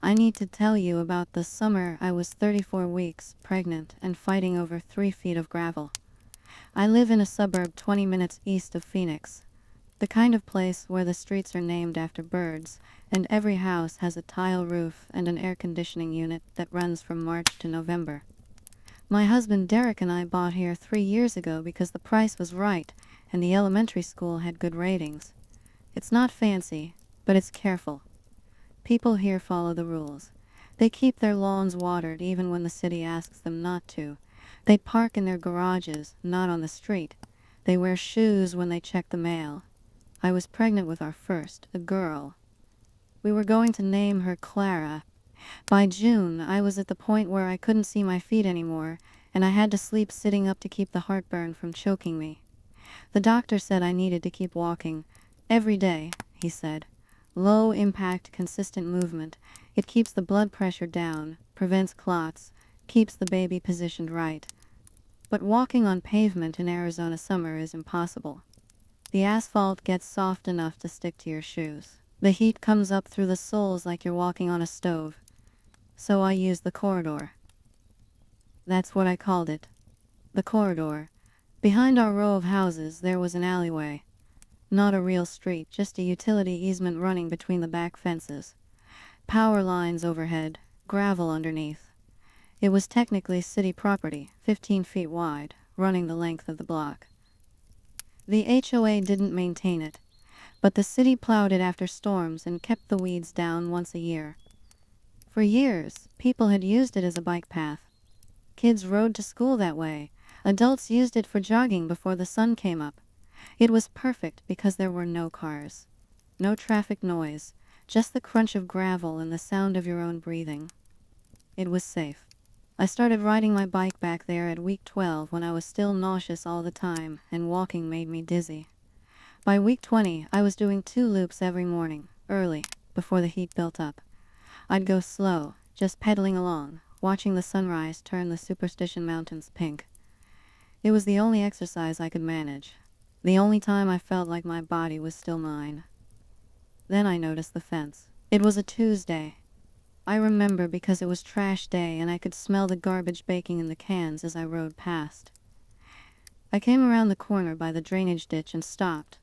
I need to tell you about the summer I was 34 weeks pregnant and fighting over 3 feet of gravel. I live in a suburb 20 minutes east of Phoenix, the kind of place where the streets are named after birds, and every house has a tile roof and an air conditioning unit that runs from March to November. My husband Derek and I bought here 3 years ago because the price was right and the elementary school had good ratings. It's not fancy, but it's careful. People here follow the rules. They keep their lawns watered even when the city asks them not to. They park in their garages, not on the street. They wear shoes when they check the mail. I was pregnant with our first, a girl. We were going to name her Clara. By June, I was at the point where I couldn't see my feet anymore, and I had to sleep sitting up to keep the heartburn from choking me. The doctor said I needed to keep walking. Every day, he said. Low impact, consistent movement. It keeps the blood pressure down, prevents clots, keeps the baby positioned right. But walking on pavement in Arizona summer is impossible. The asphalt gets soft enough to stick to your shoes. The heat comes up through the soles like you're walking on a stove. So I used the corridor. That's what I called it. The corridor. Behind our row of houses there was an alleyway. Not a real street, just a utility easement running between the back fences. Power lines overhead, gravel underneath. It was technically city property, 15 feet wide, running the length of the block. The HOA didn't maintain it, but the city plowed it after storms and kept the weeds down once a year. For years, people had used it as a bike path. Kids rode to school that way. Adults used it for jogging before the sun came up. It was perfect because there were no cars. No traffic noise, just the crunch of gravel and the sound of your own breathing. It was safe. I started riding my bike back there at week 12 when I was still nauseous all the time and walking made me dizzy. By week 20, I was doing 2 loops every morning, early, before the heat built up. I'd go slow, just pedaling along, watching the sunrise turn the Superstition Mountains pink. It was the only exercise I could manage. The only time I felt like my body was still mine. Then I noticed the fence. It was a Tuesday. I remember because it was trash day and I could smell the garbage baking in the cans as I rode past. I came around the corner by the drainage ditch and stopped.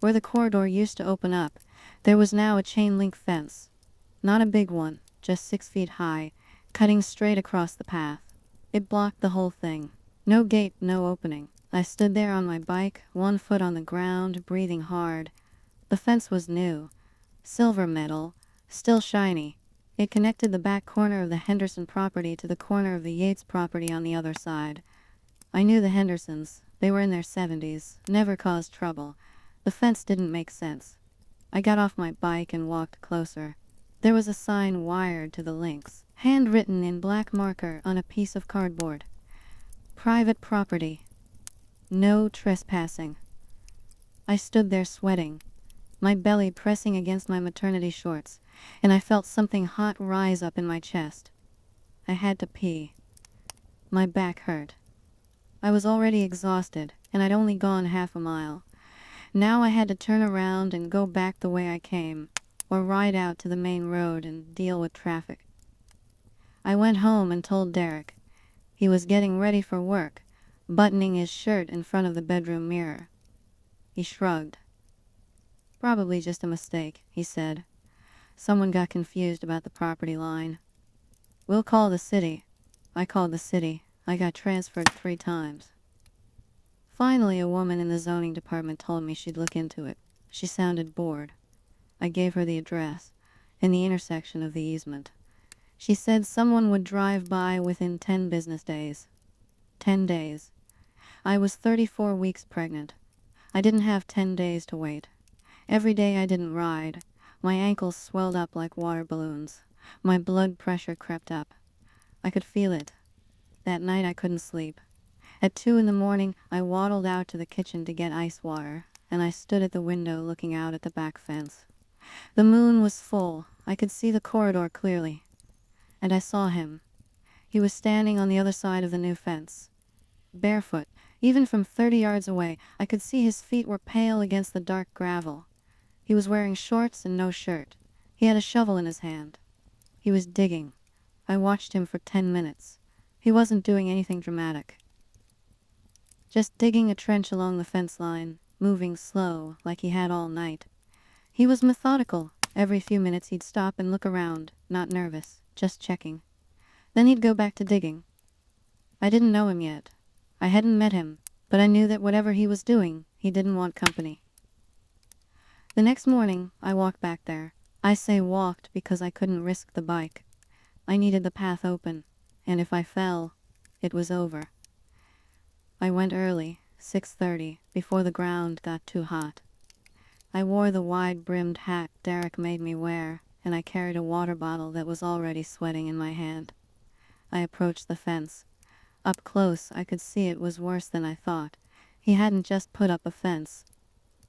Where the corridor used to open up, there was now a chain-link fence. Not a big one, just 6 feet high, cutting straight across the path. It blocked the whole thing. No gate, no opening. I stood there on my bike, 1 foot on the ground, breathing hard. The fence was new. Silver metal, still shiny. It connected the back corner of the Henderson property to the corner of the Yates property on the other side. I knew the Hendersons. They were in their 70s, never caused trouble. The fence didn't make sense. I got off my bike and walked closer. There was a sign wired to the links, handwritten in black marker on a piece of cardboard. Private property. No trespassing. I stood there sweating, my belly pressing against my maternity shorts, and I felt something hot rise up in my chest. I had to pee. My back hurt. I was already exhausted, and I'd only gone half a mile. Now I had to turn around and go back the way I came, or ride out to the main road and deal with traffic. I went home and told Derek. He was getting ready for work, buttoning his shirt in front of the bedroom mirror. He shrugged. Probably just a mistake, he said. Someone got confused about the property line. We'll call the city. I called the city. I got transferred 3 times. Finally, a woman in the zoning department told me she'd look into it. She sounded bored. I gave her the address, in the intersection of the easement. She said someone would drive by within 10 business days. 10 days. I was 34 weeks pregnant. I didn't have 10 days to wait. Every day I didn't ride. My ankles swelled up like water balloons. My blood pressure crept up. I could feel it. That night I couldn't sleep. At 2 in the morning, I waddled out to the kitchen to get ice water, and I stood at the window looking out at the back fence. The moon was full. I could see the corridor clearly. And I saw him. He was standing on the other side of the new fence. Barefoot. Even from 30 yards away, I could see his feet were pale against the dark gravel. He was wearing shorts and no shirt. He had a shovel in his hand. He was digging. I watched him for 10 minutes. He wasn't doing anything dramatic. Just digging a trench along the fence line, moving slow, like he had all night. He was methodical. Every few minutes he'd stop and look around, not nervous, just checking. Then he'd go back to digging. I didn't know him yet. I hadn't met him, but I knew that whatever he was doing, he didn't want company. The next morning, I walked back there. I say walked because I couldn't risk the bike. I needed the path open, and if I fell, it was over. I went early, 6:30, before the ground got too hot. I wore the wide-brimmed hat Derek made me wear, and I carried a water bottle that was already sweating in my hand. I approached the fence. Up close, I could see it was worse than I thought. He hadn't just put up a fence.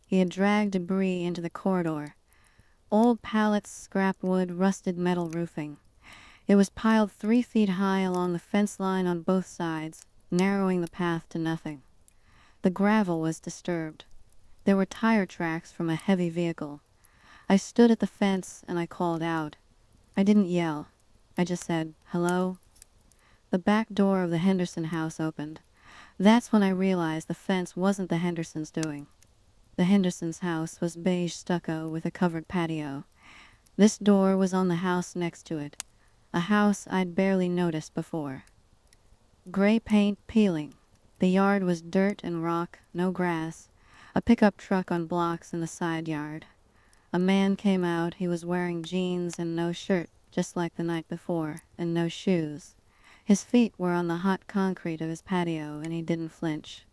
He had dragged debris into the corridor. Old pallets, scrap wood, rusted metal roofing. It was piled 3 feet high along the fence line on both sides, narrowing the path to nothing. The gravel was disturbed. There were tire tracks from a heavy vehicle. I stood at the fence and I called out. I didn't yell. I just said, "Hello?" The back door of the Henderson house opened. That's when I realized the fence wasn't the Hendersons' doing. The Hendersons' house was beige stucco with a covered patio. This door was on the house next to it, a house I'd barely noticed before. Gray paint peeling. The yard was dirt and rock, no grass. A pickup truck on blocks in the side yard. A man came out. He was wearing jeans and no shirt, just like the night before, and no shoes. His feet were on the hot concrete of his patio, and he didn't flinch.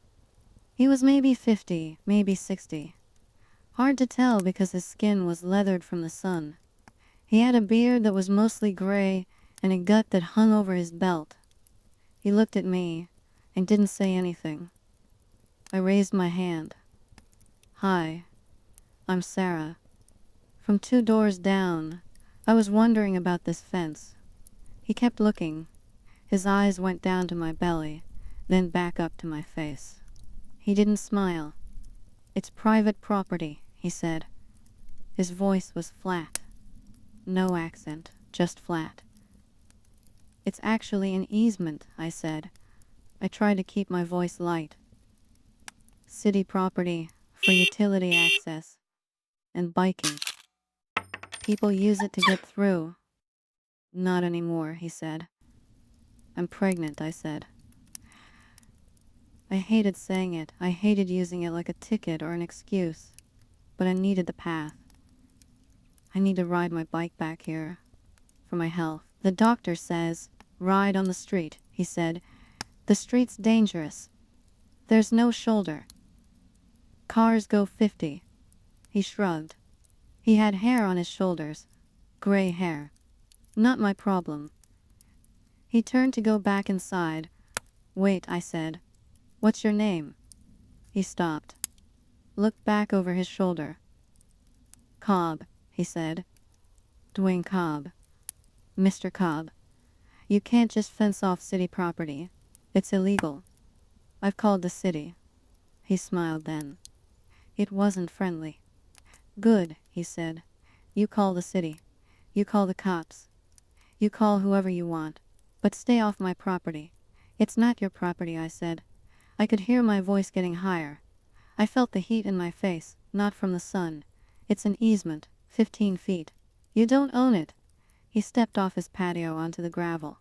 He was maybe 50, maybe 60. Hard to tell because his skin was leathered from the sun. He had a beard that was mostly gray and a gut that hung over his belt. He looked at me and didn't say anything. I raised my hand. "Hi, I'm Sarah." From 2 doors down, I was wondering about this fence. He kept looking. His eyes went down to my belly, then back up to my face. He didn't smile. "It's private property," he said. His voice was flat. No accent, just flat. "It's actually an easement," I said. I tried to keep my voice light. "City property, for utility access, and biking. People use it to get through." "Not anymore," he said. "I'm pregnant," I said. I hated saying it. I hated using it like a ticket or an excuse. But I needed the path. I need to ride my bike back here. For my health. "The doctor says, ride on the street," he said. "The street's dangerous. There's no shoulder. Cars go 50. He shrugged. He had hair on his shoulders. Gray hair. Not my problem. He turned to go back inside. "Wait," I said. "What's your name?" He stopped. Looked back over his shoulder. "Cobb," he said. "Dwayne Cobb. Mr. Cobb. You can't just fence off city property. It's illegal. I've called the city." He smiled then. It wasn't friendly. "Good," he said. "You call the city. You call the cops. You call whoever you want. But stay off my property." "It's not your property," I said. I could hear my voice getting higher. I felt the heat in my face, not from the sun. "It's an easement, 15 feet. You don't own it." He stepped off his patio onto the gravel.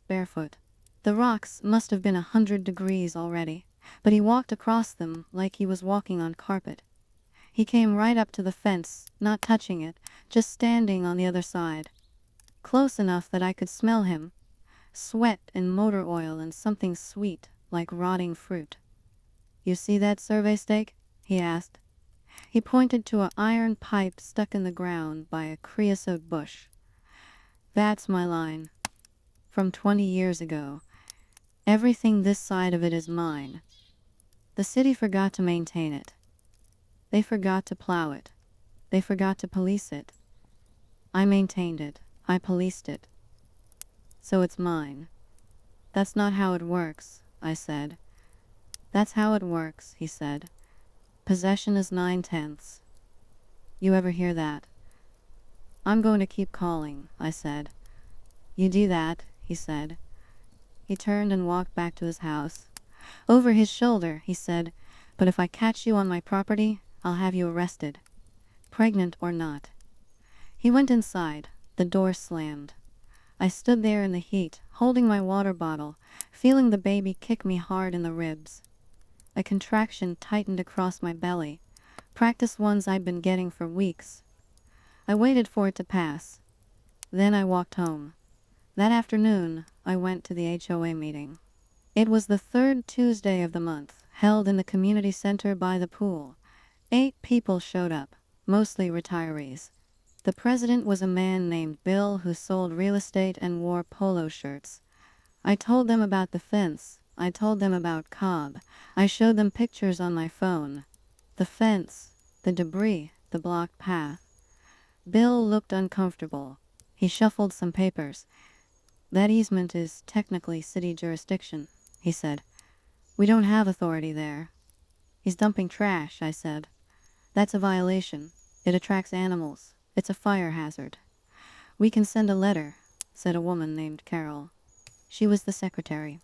Barefoot. The rocks must have been 100 degrees already, but he walked across them like he was walking on carpet. He came right up to the fence, not touching it, just standing on the other side. Close enough that I could smell him. Sweat and motor oil and something sweet, like rotting fruit. "You see that survey stake?" he asked. He pointed to an iron pipe stuck in the ground by a creosote bush. "That's my line. From 20 years ago. Everything this side of it is mine. The city forgot to maintain it. They forgot to plow it. They forgot to police it. I maintained it. I policed it. So it's mine." "That's not how it works," I said. "That's how it works," he said. "Possession is 9/10. You ever hear that?" "I'm going to keep calling," I said. You do that, he said. He turned and walked back to his house. Over his shoulder, he said, "But if I catch you on my property, I'll have you arrested. Pregnant or not." He went inside. The door slammed. I stood there in the heat, holding my water bottle, feeling the baby kick me hard in the ribs. A contraction tightened across my belly, practice ones I'd been getting for weeks. I waited for it to pass. Then I walked home. That afternoon, I went to the HOA meeting. It was the third Tuesday of the month, held in the community center by the pool. 8 people showed up, mostly retirees. The president was a man named Bill who sold real estate and wore polo shirts. I told them about the fence. I told them about Cobb. I showed them pictures on my phone. The fence, the debris, the blocked path. Bill looked uncomfortable. He shuffled some papers. "That easement is technically city jurisdiction," he said. "We don't have authority there." "He's dumping trash," I said. "That's a violation. It attracts animals. It's a fire hazard." "We can send a letter," said a woman named Carol. She was the secretary.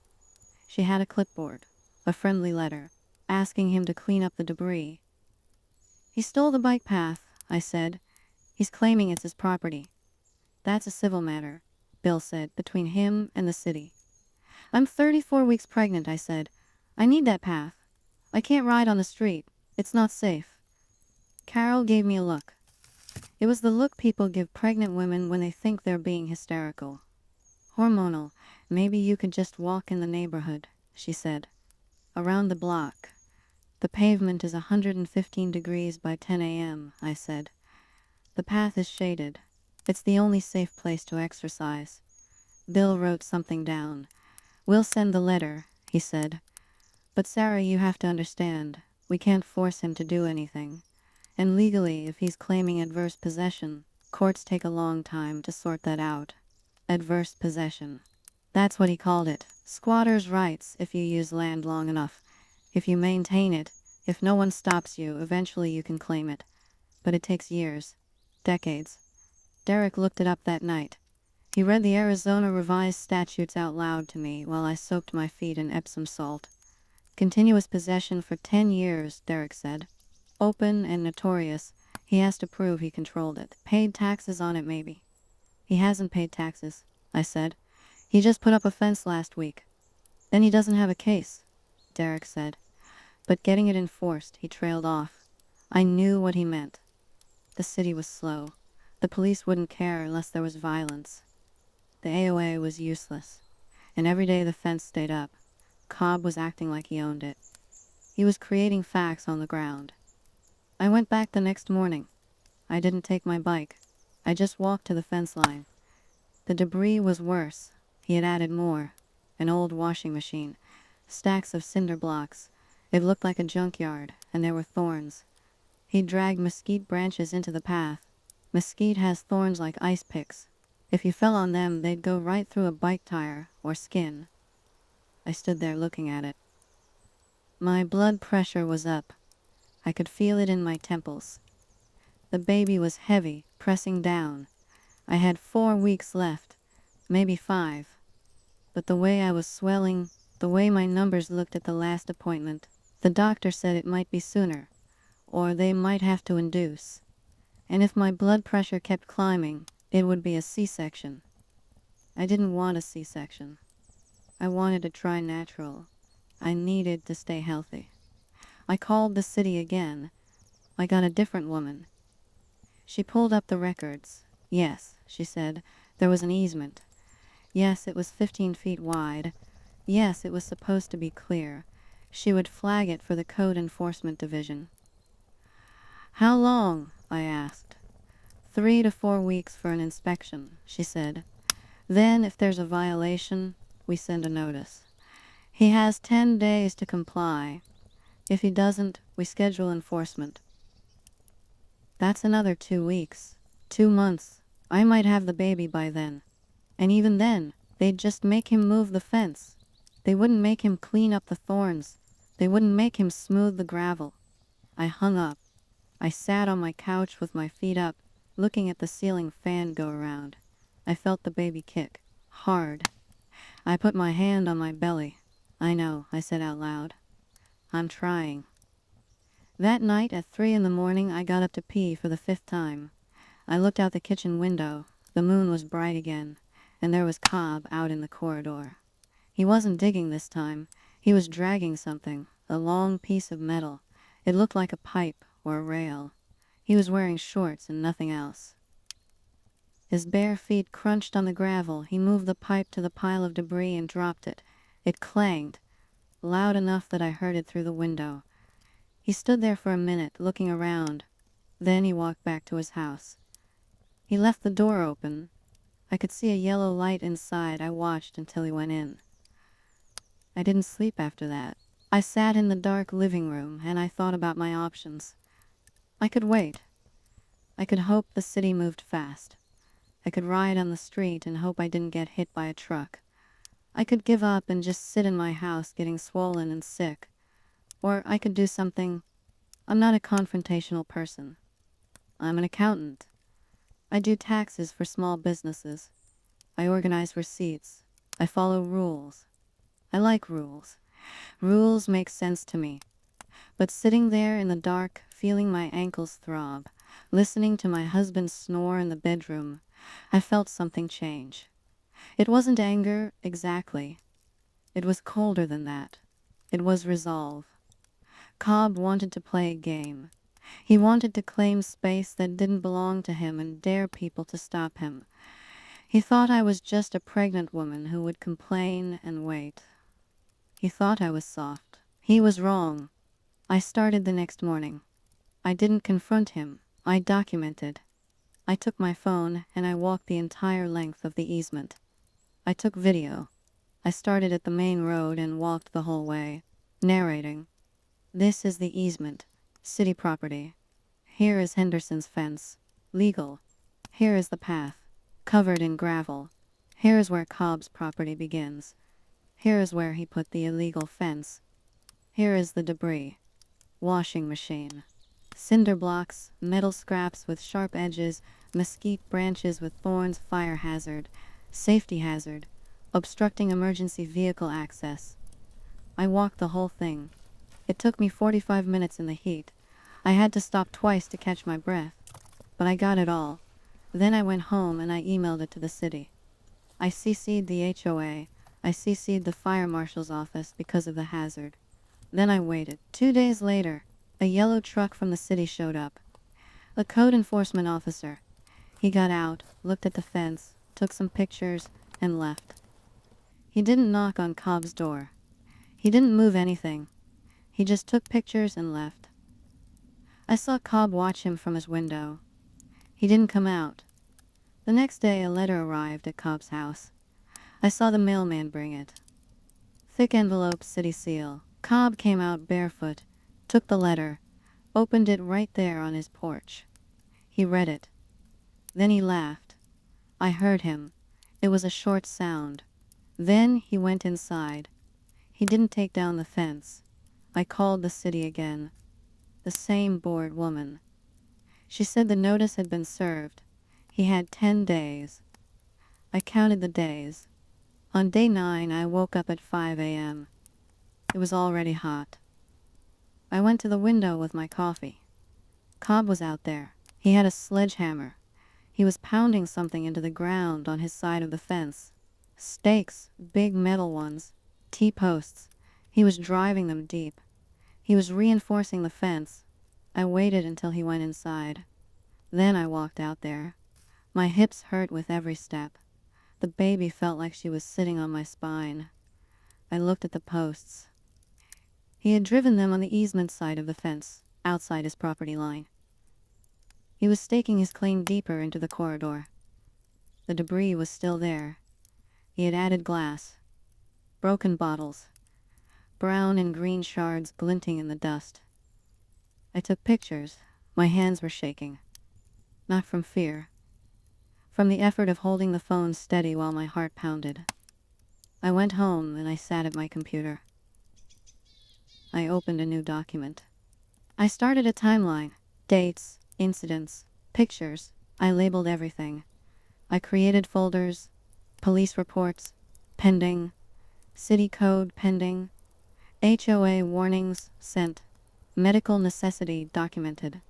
She had a clipboard, a friendly letter, asking him to clean up the debris. "He stole the bike path," I said. "He's claiming it's his property." "That's a civil matter," Bill said, "between him and the city." "I'm 34 weeks pregnant," I said. "I need that path. I can't ride on the street. It's not safe." Carol gave me a look. It was the look people give pregnant women when they think they're being hysterical. "Hormonal. Maybe you could just walk in the neighborhood," she said. "Around the block." "The pavement is 115 degrees by 10 a.m., I said. "The path is shaded. It's the only safe place to exercise." Bill wrote something down. "We'll send the letter," he said. "But Sarah, you have to understand, we can't force him to do anything. And legally, if he's claiming adverse possession, courts take a long time to sort that out." Adverse possession. That's what he called it. Squatters' rights if you use land long enough. If you maintain it, if no one stops you, eventually you can claim it. But it takes years. Decades. Derek looked it up that night. He read the Arizona revised statutes out loud to me while I soaked my feet in Epsom salt. "Continuous possession for 10 years, Derek said. Open and notorious. He has to prove he controlled it. Paid taxes on it, maybe." "He hasn't paid taxes," I said. "He just put up a fence last week." "Then he doesn't have a case," Derek said. But getting it enforced, he trailed off. I knew what he meant. The city was slow. The police wouldn't care unless there was violence. The AOA was useless. And every day the fence stayed up. Cobb was acting like he owned it. He was creating facts on the ground. I went back the next morning. I didn't take my bike. I just walked to the fence line. The debris was worse. He had added more. An old washing machine. Stacks of cinder blocks. It looked like a junkyard, and there were thorns. He dragged mesquite branches into the path. Mesquite has thorns like ice picks. If you fell on them, they'd go right through a bike tire or skin. I stood there looking at it. My blood pressure was up. I could feel it in my temples. The baby was heavy, pressing down. I had 4 weeks left, maybe 5. But the way I was swelling, the way my numbers looked at the last appointment, the doctor said it might be sooner, or they might have to induce. And if my blood pressure kept climbing, it would be a C-section. I didn't want a C-section. I wanted to try natural. I needed to stay healthy. I called the city again. I got a different woman. She pulled up the records. "Yes," she said, "there was an easement. Yes, it was 15 feet wide. Yes, it was supposed to be clear. She would flag it for the Code Enforcement Division." "How long?" I asked. 3 to 4 weeks for an inspection," she said. "Then, if there's a violation, we send a notice. He has 10 days to comply. If he doesn't, we schedule enforcement." That's another 2 weeks. 2 months. I might have the baby by then. And even then, they'd just make him move the fence. They wouldn't make him clean up the thorns. They wouldn't make him smooth the gravel. I hung up. I sat on my couch with my feet up, looking at the ceiling fan go around. I felt the baby kick, Hard. I put my hand on my belly. I know, I said out loud. I'm trying. That night at 3 in the morning I got up to pee for the 5th time. I looked out the kitchen window. The moon was bright again, and there was Cobb out in the corridor. He wasn't digging this time. He was dragging something, a long piece of metal. It looked like a pipe or a rail. He was wearing shorts and nothing else. His bare feet crunched on the gravel. He moved the pipe to the pile of debris and dropped it. It clanged, loud enough that I heard it through the window. He stood there for a minute, looking around. Then he walked back to his house. He left the door open. I could see a yellow light inside. I watched until he went in. I didn't sleep after that. I sat in the dark living room and I thought about my options. I could wait. I could hope the city moved fast. I could ride on the street and hope I didn't get hit by a truck. I could give up and just sit in my house getting swollen and sick. Or I could do something. I'm not a confrontational person. I'm an accountant. I do taxes for small businesses. I organize receipts. I follow rules. I like rules. Rules make sense to me. But sitting there in the dark, feeling my ankles throb, listening to my husband snore in the bedroom, I felt something change. It wasn't anger, exactly. It was colder than that. It was resolve. Cobb wanted to play a game. He wanted to claim space that didn't belong to him and dare people to stop him. He thought I was just a pregnant woman who would complain and wait. He thought I was soft. He was wrong. I started the next morning. I didn't confront him. I documented. I took my phone and I walked the entire length of the easement. I took video. I started at the main road and walked the whole way, narrating. This is the easement, city property. Here is Henderson's fence, legal. Here is the path, covered in gravel. Here is where Cobb's property begins. Here is where he put the illegal fence. Here is the debris. Washing machine. Cinder blocks, metal scraps with sharp edges, mesquite branches with thorns, fire hazard, safety hazard, obstructing emergency vehicle access. I walked the whole thing. It took me 45 minutes in the heat. I had to stop twice to catch my breath. But I got it all. Then I went home and I emailed it to the city. I CC'd the HOA. I CC'd the fire marshal's office because of the hazard. Then I waited. 2 days later, a yellow truck from the city showed up. A code enforcement officer. He got out, looked at the fence, took some pictures, and left. He didn't knock on Cobb's door. He didn't move anything. He just took pictures and left. I saw Cobb watch him from his window. He didn't come out. The next day a letter arrived at Cobb's house. I saw the mailman bring it. Thick envelope, city seal. Cobb came out barefoot, took the letter, opened it right there on his porch. He read it. Then he laughed. I heard him. It was a short sound. Then he went inside. He didn't take down the fence. I called the city again. The same bored woman. She said the notice had been served. He had 10 days. I counted the days. On day 9, I woke up at 5 a.m. It was already hot. I went to the window with my coffee. Cobb was out there. He had a sledgehammer. He was pounding something into the ground on his side of the fence. Stakes, big metal ones, T-posts. He was driving them deep. He was reinforcing the fence. I waited until he went inside. Then I walked out there. My hips hurt with every step. The baby felt like she was sitting on my spine. I looked at the posts. He had driven them on the easement side of the fence, outside his property line. He was staking his claim deeper into the corridor. The debris was still there. He had added glass, broken bottles, brown and green shards glinting in the dust. I took pictures. My hands were shaking. Not from fear. From the effort of holding the phone steady while my heart pounded. I went home and I sat at my computer. I opened a new document. I started a timeline. Dates, incidents, pictures. I labeled everything. I created folders, Police reports, pending. City code, pending. HOA warnings, sent. Medical necessity, documented.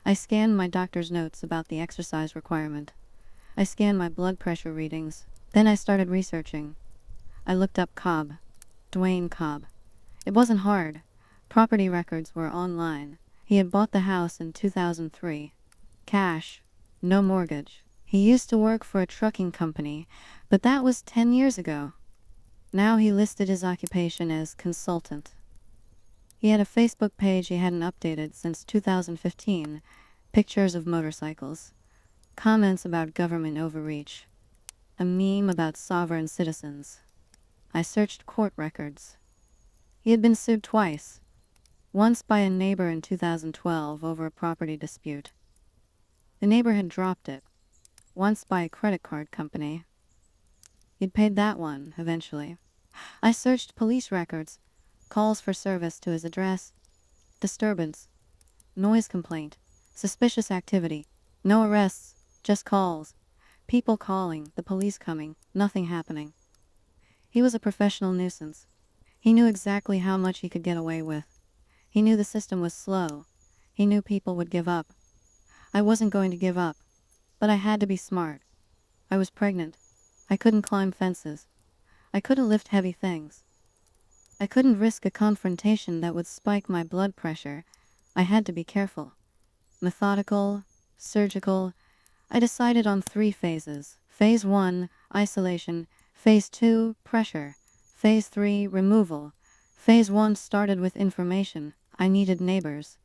I scanned my doctor's notes about the exercise requirement. I scanned my blood pressure readings. Then I started researching. I looked up Cobb. Dwayne Cobb. It wasn't hard. Property records were online. He had bought the house in 2003. Cash. No mortgage. He used to work for a trucking company, but that was 10 years ago. Now he listed his occupation as consultant. He had a Facebook page he hadn't updated since 2015. Pictures of motorcycles. Comments about government overreach. A meme about sovereign citizens. I searched court records. He had been sued twice. Once by a neighbor in 2012 over a property dispute. The neighbor had dropped it. Once by a credit card company. He'd paid that one, eventually. I searched police records. Calls for service to his address. Disturbance. Noise complaint. Suspicious activity. No arrests, just calls. People calling, the police coming, nothing happening. He was a professional nuisance. He knew exactly how much he could get away with. He knew the system was slow. He knew people would give up. I wasn't going to give up. But I had to be smart. I was pregnant. I couldn't climb fences. I couldn't lift heavy things. I couldn't risk a confrontation that would spike my blood pressure. I had to be careful. Methodical, surgical. I decided on 3 phases. Phase 1, isolation. Phase 2, pressure. Phase 3, removal. Phase 1 started with information. I needed neighbors.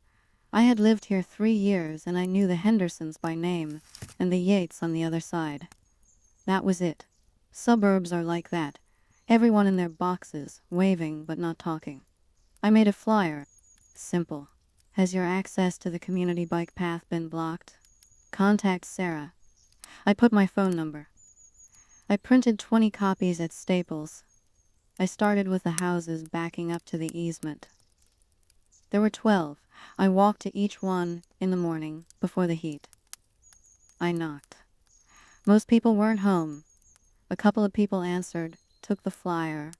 I had lived here 3 years and I knew the Hendersons by name, and the Yates on the other side. That was it. Suburbs are like that. Everyone in their boxes, waving but not talking. I made a flyer. Simple. Has your access to the community bike path been blocked? Contact Sarah. I put my phone number. I printed 20 copies at Staples. I started with the houses backing up to the easement. There were 12. I walked to each one in the morning, before the heat. I knocked. Most people weren't home. A couple of people answered, took the flyer,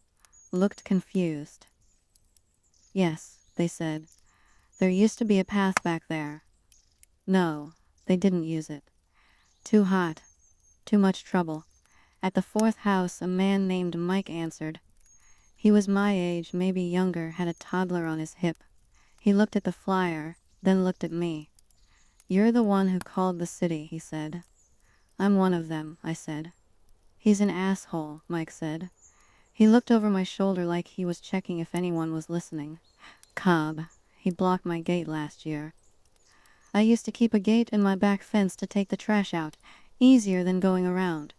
looked confused. Yes, they said. There used to be a path back there. No, they didn't use it. Too hot. Too much trouble. At the 4th house, a man named Mike answered. He was my age, maybe younger, had a toddler on his hip. He looked at the flyer, then looked at me. You're the one who called the city, he said. I'm one of them, I said. He's an asshole, Mike said. He looked over my shoulder like he was checking if anyone was listening. Cobb. He blocked my gate last year. I used to keep a gate in my back fence to take the trash out, easier than going around.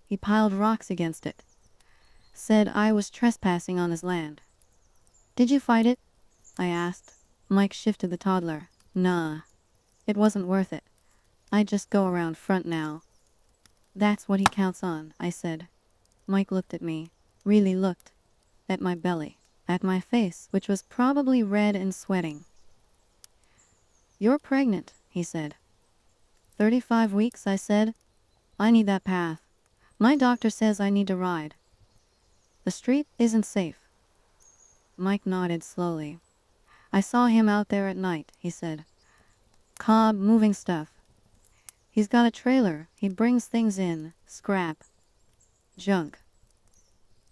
He piled rocks against it. Said I was trespassing on his land. Did you fight it? I asked. Mike shifted the toddler. Nah. It wasn't worth it. I just go around front now. That's what he counts on, I said. Mike looked at me. Really looked. At my belly. At my face, which was probably red and sweating. You're pregnant, he said. 35 weeks, I said. I need that path. My doctor says I need to ride. The street isn't safe. Mike nodded slowly. I saw him out there at night, he said. Cobb moving stuff. He's got a trailer. He brings things in. Scrap. Junk.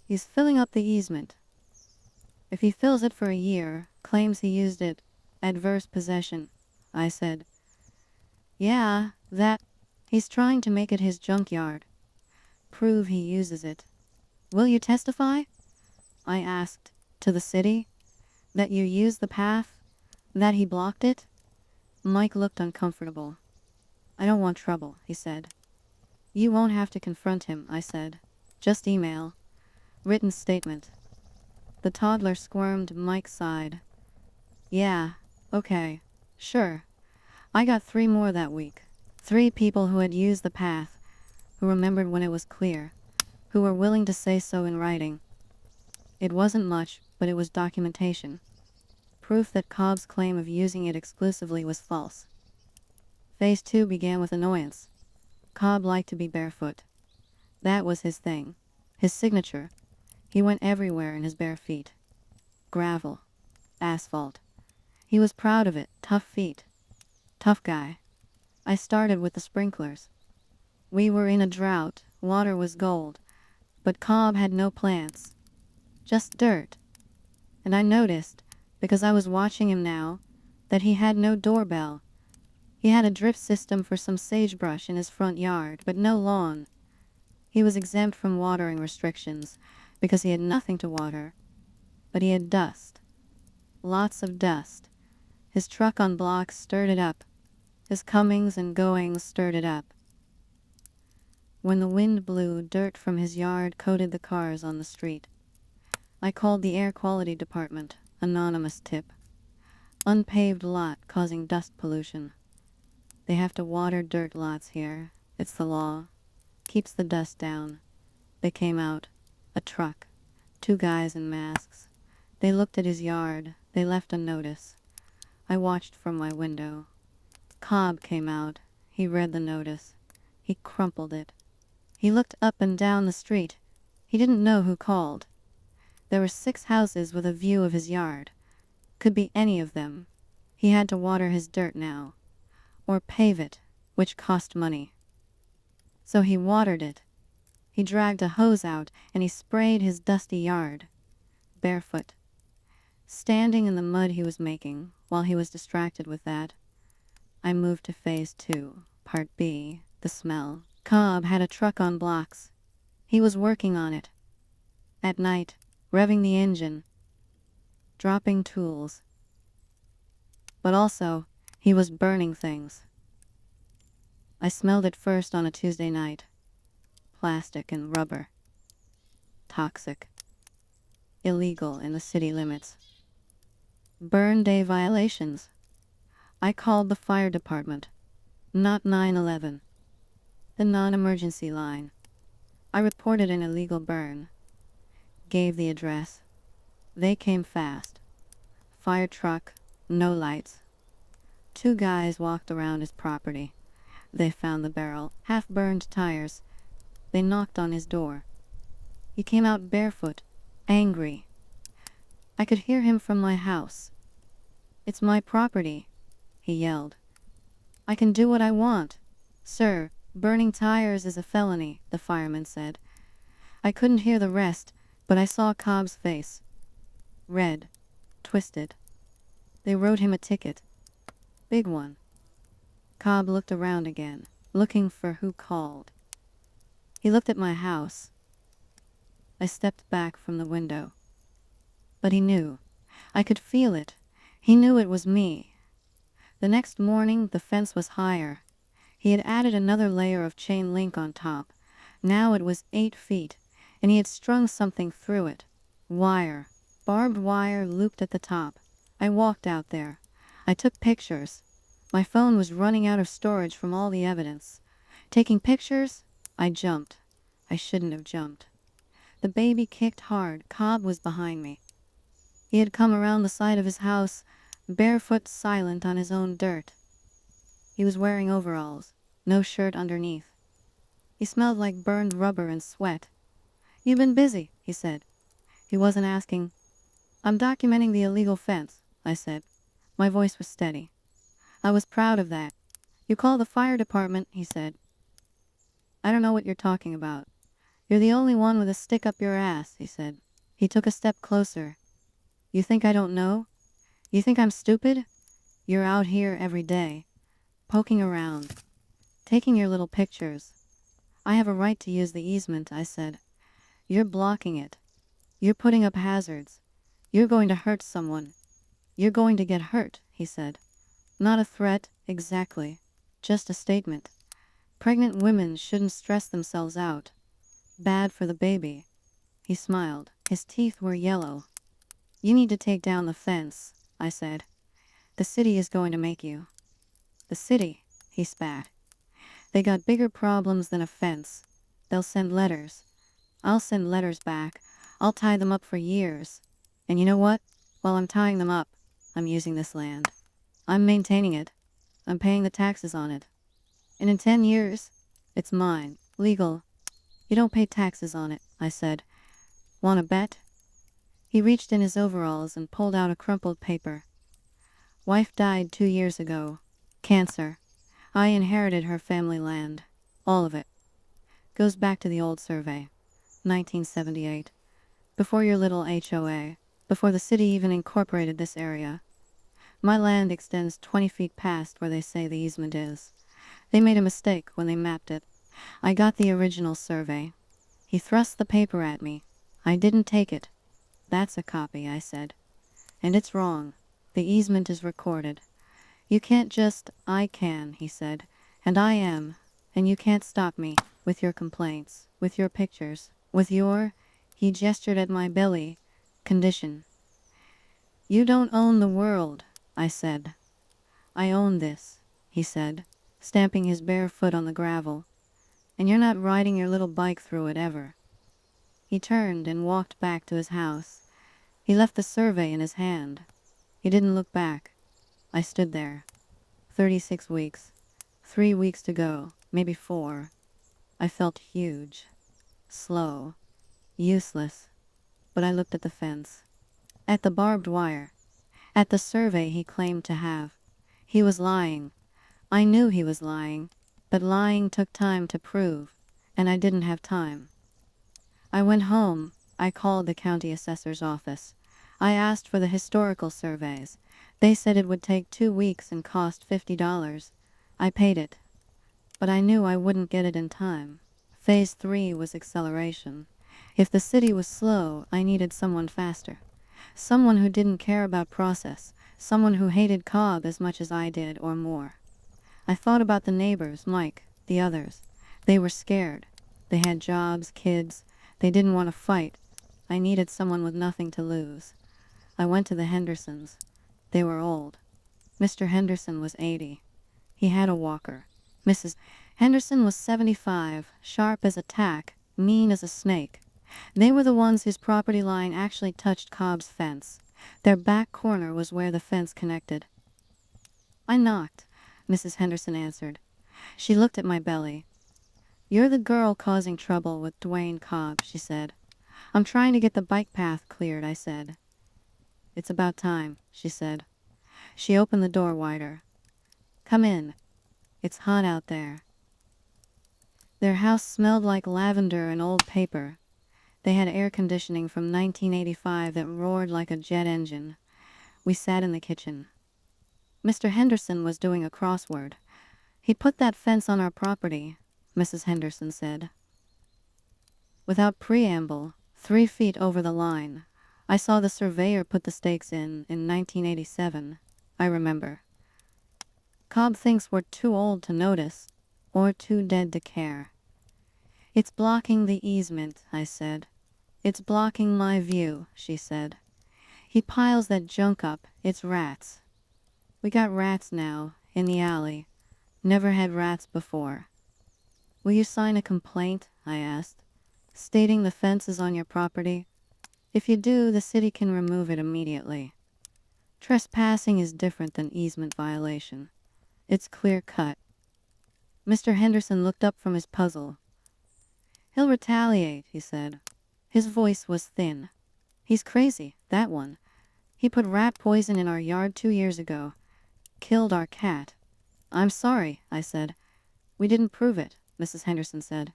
He's filling up the easement. If he fills it for a year, claims he used it, adverse possession, I said. Yeah, that. He's trying to make it his junkyard. Prove he uses it. Will you testify? I asked. To the city? That you used the path? That he blocked it? Mike looked uncomfortable. I don't want trouble, he said. You won't have to confront him, I said. Just email. Written statement. The toddler squirmed. Mike sighed. Yeah, okay, sure. I got 3 more that week. 3 people who had used the path, who remembered when it was clear, who were willing to say so in writing. It wasn't much, but it was documentation. Proof that Cobb's claim of using it exclusively was false. Phase 2 began with annoyance. Cobb liked to be barefoot. That was his thing. His signature. He went everywhere in his bare feet. Gravel. Asphalt. He was proud of it. Tough feet. Tough guy. I started with the sprinklers. We were in a drought. Water was gold. But Cobb had no plants. Just dirt. And I noticed, because I was watching him now, that he had no doorbell. He had a drip system for some sagebrush in his front yard, but no lawn. He was exempt from watering restrictions, because he had nothing to water. But he had dust. Lots of dust. His truck on blocks stirred it up. His comings and goings stirred it up. When the wind blew, dirt from his yard coated the cars on the street. I called the air quality department. Anonymous tip. Unpaved lot causing dust pollution. They have to water dirt lots here. It's the law. Keeps the dust down. They came out. A truck. 2 guys in masks. They looked at his yard. They left a notice. I watched from my window. Cobb came out. He read the notice. He crumpled it. He looked up and down the street. He didn't know who called. There were 6 houses with a view of his yard. Could be any of them. He had to water his dirt now. Or pave it, which cost money. So he watered it. He dragged a hose out and he sprayed his dusty yard. Barefoot. Standing in the mud he was making, while he was distracted with that, I moved to phase 2, part B, the smell. Cobb had a truck on blocks. He was working on it. At night, revving the engine. Dropping tools. But also, he was burning things. I smelled it first on a Tuesday night. Plastic and rubber. Toxic. Illegal in the city limits. Burn day violations. I called the fire department. Not 911. The non-emergency line. I reported an illegal burn. Gave the address. They came fast. Fire truck, no lights. 2 guys walked around his property. They found the barrel, half-burned tires. They knocked on his door. He came out barefoot, angry. I could hear him from my house. "It's my property," he yelled. "I can do what I want." "Sir, burning tires is a felony," the fireman said. I couldn't hear the rest, but I saw Cobb's face. Red. Twisted. They wrote him a ticket. Big one. Cobb looked around again, looking for who called. He looked at my house. I stepped back from the window. But he knew. I could feel it. He knew it was me. The next morning, the fence was higher. He had added another layer of chain link on top. Now it was 8 feet, and he had strung something through it. Wire. Barbed wire looped at the top. I walked out there. I took pictures. My phone was running out of storage from all the evidence. Taking pictures, I jumped. I shouldn't have jumped. The baby kicked hard. Cobb was behind me. He had come around the side of his house, barefoot, silent on his own dirt. He was wearing overalls, no shirt underneath. He smelled like burned rubber and sweat. "You've been busy," he said. He wasn't asking. "I'm documenting the illegal fence," I said. My voice was steady. I was proud of that. "You call the fire department," he said. "I don't know what you're talking about." "You're the only one with a stick up your ass," he said. He took a step closer. "You think I don't know? You think I'm stupid? You're out here every day, poking around, taking your little pictures. I have a right to use the easement," I said. "You're blocking it. You're putting up hazards. You're going to hurt someone. You're going to get hurt," he said. "Not a threat, exactly. Just a statement. Pregnant women shouldn't stress themselves out. Bad for the baby." He smiled. His teeth were yellow. "You need to take down the fence," I said. "The city is going to make you." "The city," he spat. "They got bigger problems than a fence. They'll send letters. I'll send letters back. I'll tie them up for years. And you know what? While I'm tying them up, I'm using this land. I'm maintaining it. I'm paying the taxes on it. And in 10 years, it's mine. Legal. You don't pay taxes on it, I said. Want to bet? He reached in his overalls and pulled out a crumpled paper. Wife died 2 years ago. Cancer. I inherited her family land. All of it. Goes back to the old survey. 1978. Before your little HOA. Before the city even incorporated this area. My land extends 20 feet past where they say the easement is. They made a mistake when they mapped it. I got the original survey. He thrust the paper at me. I didn't take it. That's a copy, I said. And it's wrong. The easement is recorded. You can't just, I can, he said. And I am. And you can't stop me, with your complaints, with your pictures, with your, he gestured at my belly, condition. You don't own the world, I said. I own this, he said, stamping his bare foot on the gravel. And you're not riding your little bike through it ever. He turned and walked back to his house. He left the survey in his hand. He didn't look back. I stood there. 36 weeks. 3 weeks to go, maybe 4. I felt huge. Slow. Useless. But I looked at the fence. At the barbed wire. At the survey he claimed to have. He was lying. I knew he was lying. But lying took time to prove. And I didn't have time. I went home. I called the county assessor's office. I asked for the historical surveys. They said it would take 2 weeks and cost $50. I paid it. But I knew I wouldn't get it in time. Phase 3 was acceleration. If the city was slow, I needed someone faster. Someone who didn't care about process. Someone who hated Cobb as much as I did or more. I thought about the neighbors, Mike, the others. They were scared. They had jobs, kids. They didn't want to fight. I needed someone with nothing to lose. I went to the Hendersons. They were old. Mr. Henderson was 80. He had a walker. Mrs. Henderson was 75, sharp as a tack, mean as a snake. They were the ones whose property line actually touched Cobb's fence. Their back corner was where the fence connected. I knocked, Mrs. Henderson answered. She looked at my belly. You're the girl causing trouble with Dwayne Cobb, she said. I'm trying to get the bike path cleared, I said. It's about time, she said. She opened the door wider. Come in. It's hot out there. Their house smelled like lavender and old paper. They had air conditioning from 1985 that roared like a jet engine. We sat in the kitchen. Mr. Henderson was doing a crossword. He put that fence on our property, Mrs. Henderson said. Without preamble, 3 feet over the line, I saw the surveyor put the stakes in 1987. I remember. Cobb thinks we're too old to notice, or too dead to care. It's blocking the easement, I said. It's blocking my view, she said. He piles that junk up, it's rats. We got rats now, in the alley. Never had rats before. Will you sign a complaint, I asked, stating the fence is on your property? If you do, the city can remove it immediately. Trespassing is different than easement violation. It's clear-cut. Mr. Henderson looked up from his puzzle. He'll retaliate, he said. His voice was thin. He's crazy, that one. He put rat poison in our yard 2 years ago. Killed our cat. I'm sorry, I said. We didn't prove it, Mrs. Henderson said.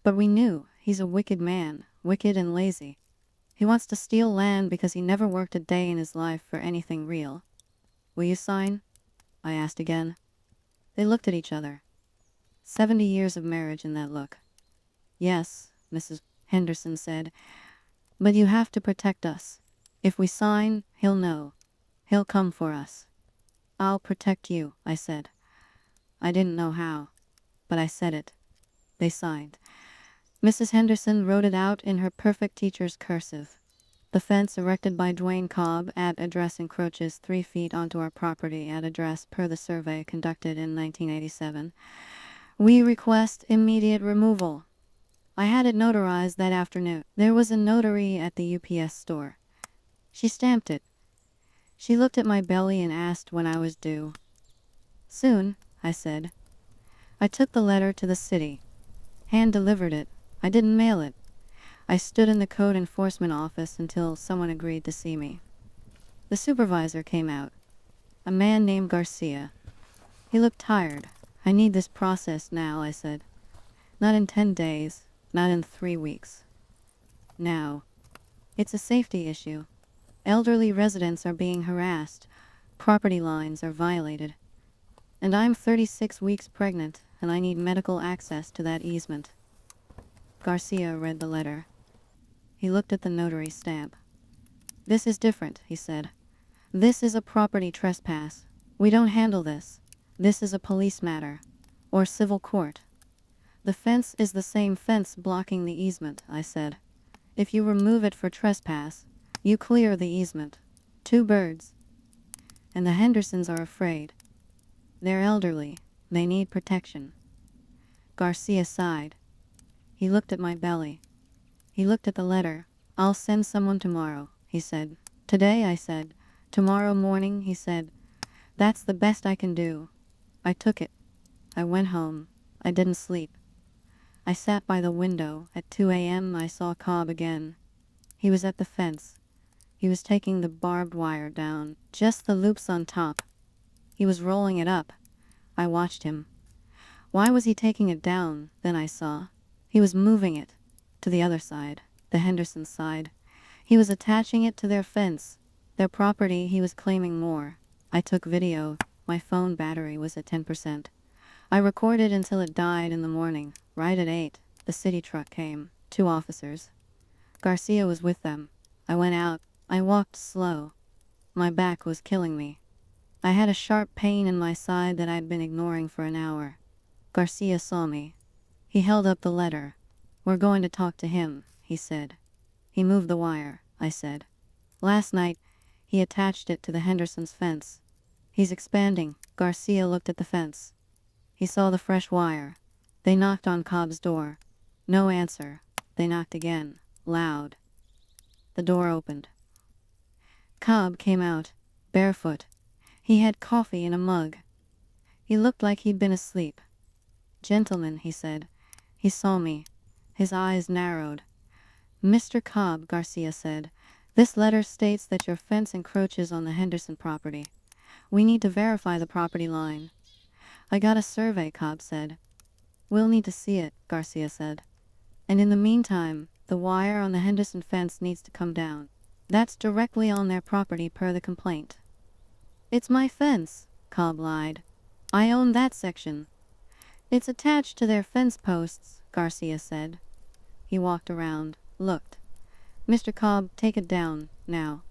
But we knew. He's a wicked man, wicked and lazy. He wants to steal land because he never worked a day in his life for anything real. Will you sign? I asked again. They looked at each other. 70 years of marriage in that look. Yes, Mrs. Henderson said. But you have to protect us. If we sign, he'll know. He'll come for us. I'll protect you, I said. I didn't know how, but I said it. They signed. Mrs. Henderson wrote it out in her perfect teacher's cursive. The fence erected by Dwayne Cobb at address encroaches 3 feet onto our property at address per the survey conducted in 1987. We request immediate removal. I had it notarized that afternoon. There was a notary at the UPS store. She stamped it. She looked at my belly and asked when I was due. Soon, I said. I took the letter to the city. Hand-delivered it. I didn't mail it. I stood in the code enforcement office until someone agreed to see me. The supervisor came out. A man named Garcia. He looked tired. I need this processed now, I said. Not in 10 days. Not in 3 weeks. Now. It's a safety issue. Elderly residents are being harassed. Property lines are violated. And I'm 36 weeks pregnant, and I need medical access to that easement. Garcia read the letter. He looked at the notary stamp. This is different, he said. This is a property trespass. We don't handle this. This is a police matter. Or civil court. The fence is the same fence blocking the easement, I said. If you remove it for trespass, you clear the easement. 2 birds. And the Hendersons are afraid. They're elderly. They need protection. Garcia sighed. He looked at my belly. He looked at the letter. I'll send someone tomorrow, he said. Today, I said. Tomorrow morning, he said. That's the best I can do. I took it. I went home. I didn't sleep. I sat by the window. At 2 a.m. I saw Cobb again. He was at the fence. He was taking the barbed wire down, just the loops on top. He was rolling it up. I watched him. Why was he taking it down? Then I saw. He was moving it. To the other side. The Henderson side. He was attaching it to their fence. Their property. He was claiming more. I took video. My phone battery was at 10%. I recorded until it died in the morning. Right at 8, the city truck came. 2 officers. Garcia was with them. I went out. I walked slow. My back was killing me. I had a sharp pain in my side that I'd been ignoring for an hour. Garcia saw me. He held up the letter. We're going to talk to him, he said. He moved the wire, I said. Last night, he attached it to the Henderson's fence. He's expanding. Garcia looked at the fence. He saw the fresh wire. They knocked on Cobb's door. No answer. They knocked again. Loud. The door opened. Cobb came out, barefoot. He had coffee in a mug. He looked like he'd been asleep. Gentlemen, he said. He saw me. His eyes narrowed. Mr. Cobb, Garcia said, this letter states that your fence encroaches on the Henderson property. We need to verify the property line. I got a survey, Cobb said. We'll need to see it, Garcia said. And in the meantime, the wire on the Henderson fence needs to come down. That's directly on their property per the complaint. It's my fence, Cobb lied. I own that section. It's attached to their fence posts, Garcia said. He walked around, looked. Mr. Cobb, take it down, now.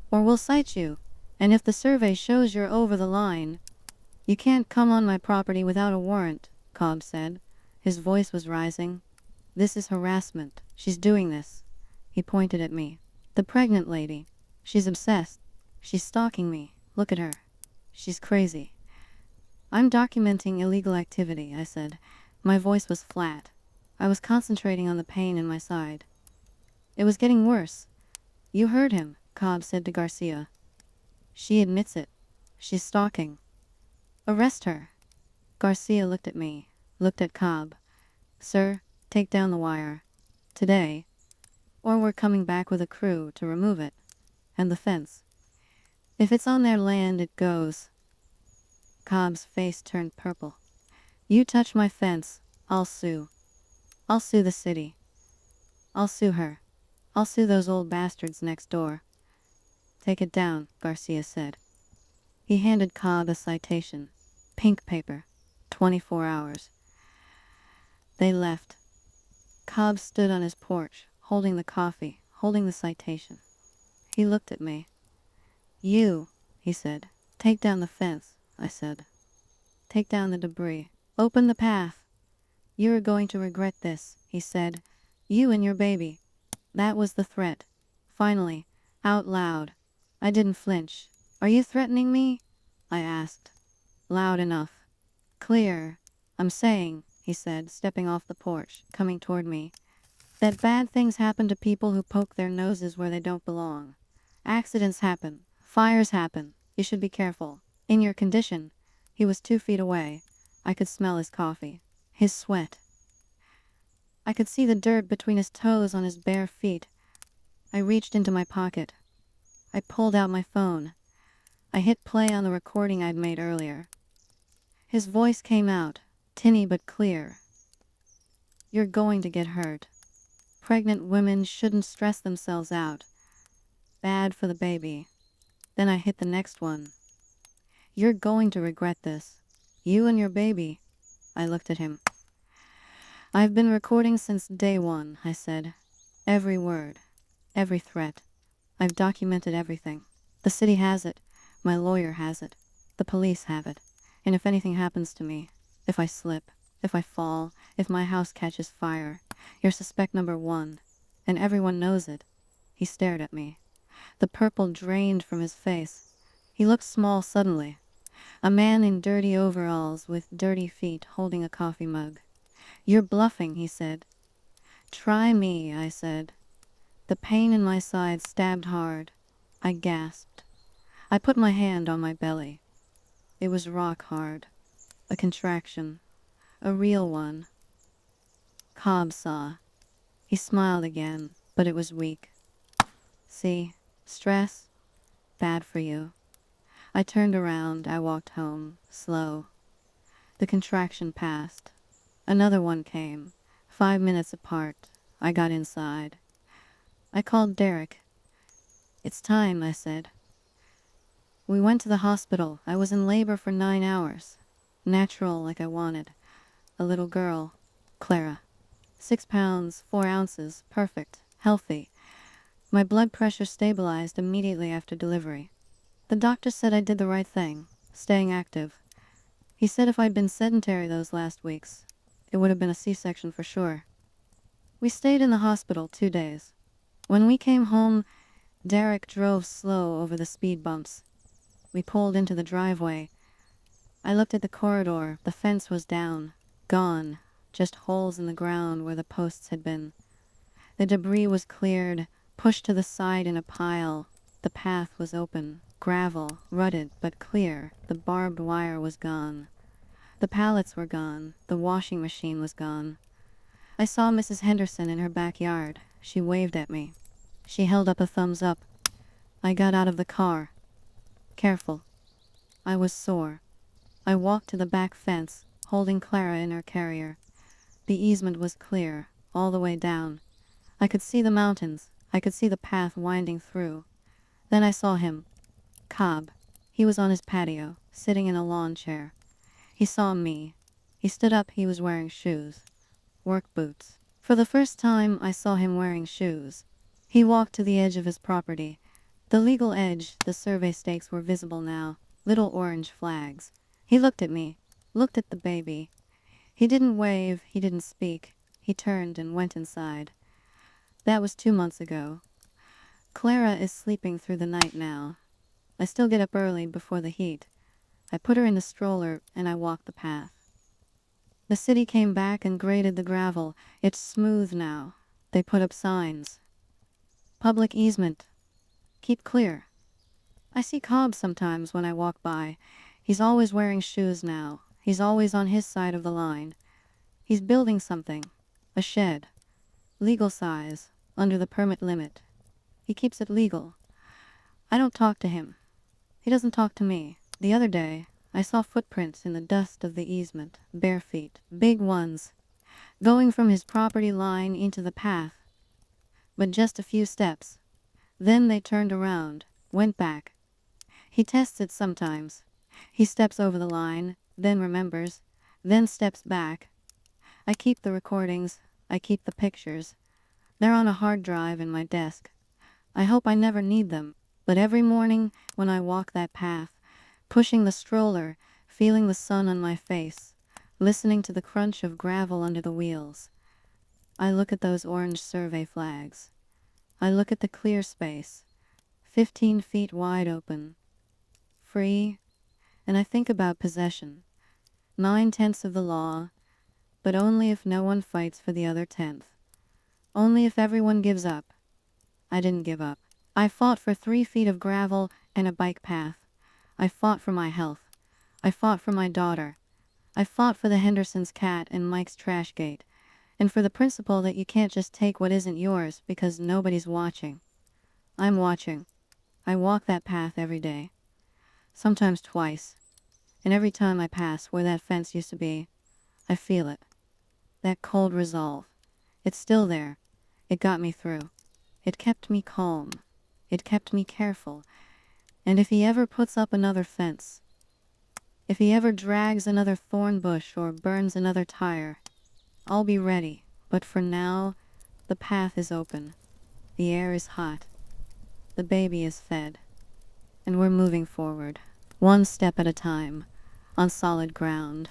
Or we'll cite you. And if the survey shows you're over the line... You can't come on my property without a warrant, Cobb said. His voice was rising. This is harassment. She's doing this. He pointed at me. The pregnant lady. She's obsessed. She's stalking me. Look at her. She's crazy. I'm documenting illegal activity, I said. My voice was flat. I was concentrating on the pain in my side. It was getting worse. You heard him, Cobb said to Garcia. She admits it. She's stalking. Arrest her. Garcia looked at me, looked at Cobb. Sir, take down the wire. Today. Or we're coming back with a crew to remove it. And the fence. If it's on their land, it goes. Cobb's face turned purple. You touch my fence, I'll sue. I'll sue the city. I'll sue her. I'll sue those old bastards next door. Take it down, Garcia said. He handed Cobb a citation. Pink paper. 24 hours. They left. Cobb stood on his porch, holding the coffee, holding the citation. He looked at me. You, he said. Take down the fence, I said. Take down the debris. Open the path. You're going to regret this, he said. You and your baby. That was the threat. Finally, out loud. I didn't flinch. Are you threatening me? I asked. Loud enough. Clear. I'm saying, he said, stepping off the porch, coming toward me, that bad things happen to people who poke their noses where they don't belong. Accidents happen. Fires happen. You should be careful. In your condition. He was 2 feet away. I could smell his coffee. His sweat. I could see the dirt between his toes on his bare feet. I reached into my pocket. I pulled out my phone. I hit play on the recording I'd made earlier. His voice came out, tinny but clear. "You're going to get hurt. Pregnant women shouldn't stress themselves out. Bad for the baby." Then I hit the next one. "You're going to regret this. You and your baby." I looked at him. "I've been recording since day one," I said. "Every word. Every threat. I've documented everything. The city has it. My lawyer has it. The police have it. And if anything happens to me, if I slip, if I fall, if my house catches fire, you're suspect number one. And everyone knows it." He stared at me. The purple drained from his face. He looked small suddenly. A man in dirty overalls with dirty feet holding a coffee mug. "You're bluffing," he said. "Try me," I said. The pain in my side stabbed hard. I gasped. I put my hand on my belly. It was rock hard. A contraction. A real one. Cobb saw. He smiled again, but it was weak. "See? Stress? Bad for you." I turned around. I walked home, slow. The contraction passed. Another one came. 5 minutes apart. I got inside. I called Derek. "It's time," I said. We went to the hospital. I was in labor for 9 hours. Natural, like I wanted. A little girl. Clara. 6 pounds, 4 ounces. Perfect. Healthy. My blood pressure stabilized immediately after delivery. The doctor said I did the right thing, staying active. He said if I'd been sedentary those last weeks, it would have been a C-section for sure. We stayed in the hospital 2 days. When we came home, Derek drove slow over the speed bumps. We pulled into the driveway. I looked at the corridor. The fence was down, gone, just holes in the ground where the posts had been. The debris was cleared, pushed to the side in a pile. The path was open, gravel, rutted but clear. The barbed wire was gone. The pallets were gone. The washing machine was gone. I saw Mrs. Henderson in her backyard. She waved at me. She held up a thumbs up. I got out of the car. Careful. I was sore. I walked to the back fence, holding Clara in her carrier. The easement was clear, all the way down. I could see the mountains. I could see the path winding through. Then I saw him. Cobb. He was on his patio, sitting in a lawn chair. He saw me. He stood up. He was wearing shoes. Work boots. For the first time, I saw him wearing shoes. He walked to the edge of his property. The legal edge. The survey stakes were visible now. Little orange flags. He looked at me. Looked at the baby. He didn't wave. He didn't speak. He turned and went inside. That was 2 months ago. Clara is sleeping through the night now. I still get up early before the heat. I put her in the stroller and I walk the path. The city came back and graded the gravel. It's smooth now. They put up signs. Public easement. Keep clear. I see Cobb sometimes when I walk by. He's always wearing shoes now. He's always on his side of the line. He's building something. A shed. Legal size. Under the permit limit. He keeps it legal. I don't talk to him. He doesn't talk to me. The other day, I saw footprints in the dust of the easement. Bare feet. Big ones. Going from his property line into the path. But just a few steps. Then they turned around. Went back. He tests it sometimes. He steps over the line, then remembers, then steps back. I keep the recordings. I keep the pictures. They're on a hard drive in my desk. I hope I never need them, but every morning when I walk that path, pushing the stroller, feeling the sun on my face, listening to the crunch of gravel under the wheels, I look at those orange survey flags. I look at the clear space, 15 feet wide open, free, and I think about possession. 9/10 of the law, but only if no one fights for the other 10th. Only if everyone gives up. I didn't give up. I fought for 3 feet of gravel and a bike path. I fought for my health. I fought for my daughter. I fought for the Hendersons' cat and Mike's trash gate. and for the principle that you can't just take what isn't yours because nobody's watching. I'm watching. I walk that path every day, sometimes twice, and every time I pass where that fence used to be, I feel it. That cold resolve. It's still there. It got me through. It kept me calm. It kept me careful. And if he ever puts up another fence, if he ever drags another thorn bush or burns another tire, I'll be ready. But for now, the path is open. The air is hot. The baby is fed. And we're moving forward, one step at a time, on solid ground.